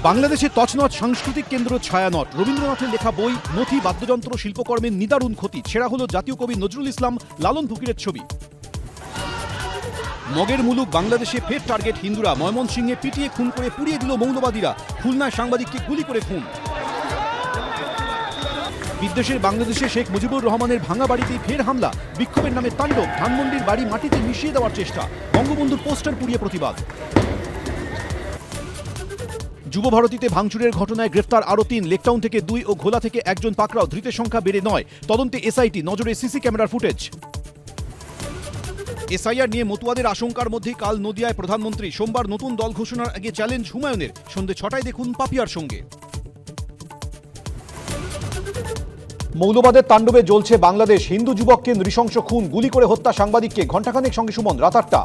বাংলাদেশে তছনছ সাংস্কৃতিক কেন্দ্র ছায়ানট। রবীন্দ্রনাথের লেখা বই, নথি, বাদ্যযন্ত্র, শিল্পকর্মের নিদারুণ ক্ষতি। ছেঁড়া হলো জাতীয় কবি নজরুল ইসলাম, লালন ফকিরের ছবি। মগের মুলুক বাংলাদেশে ফের টার্গেট হিন্দুরা। ময়মনসিংহে পিটিয়ে খুন করে পুড়িয়ে দিল মৌলবাদীরা। খুলনায় সাংবাদিককে গুলি করে খুন। বিদেশের বাংলাদেশে শেখ মুজিবুর রহমানের ভাঙা বাড়িতেই ফের হামলা। বিক্ষোভের নামে তাণ্ডব। ধানমন্ডির বাড়ি মাটিতে মিশিয়ে দেওয়ার চেষ্টা। বঙ্গবন্ধুর পোস্টার পুড়িয়ে প্রতিবাদ। যুবভারতীতে ভাঙচুরের ঘটনায় গ্রেফতার আরও ৩। লেকটাউন থেকে ২ ও ঘোলা থেকে ১ জন পাকড়াও। ধৃতের সংখ্যা বেড়ে ৯। তদন্তে এসআইটি, নজরে সিসি ক্যামেরার ফুটেজ। এসআইআর নিয়ে মতুয়াদের আশঙ্কার মধ্যেই কাল নদিয়ায় প্রধানমন্ত্রী। সোমবার নতুন দল ঘোষণার আগে চ্যালেঞ্জ হুমায়ুনের। সন্ধ্যে ৬টায় দেখুন পাপিয়ার সঙ্গে। মৌলবাদের তাণ্ডবে জ্বলছে বাংলাদেশ। হিন্দু যুবককে নৃশংস খুন, গুলি করে হত্যা সাংবাদিককে। ঘণ্টাখানেক সঙ্গে সুমন, রাত ৮টা।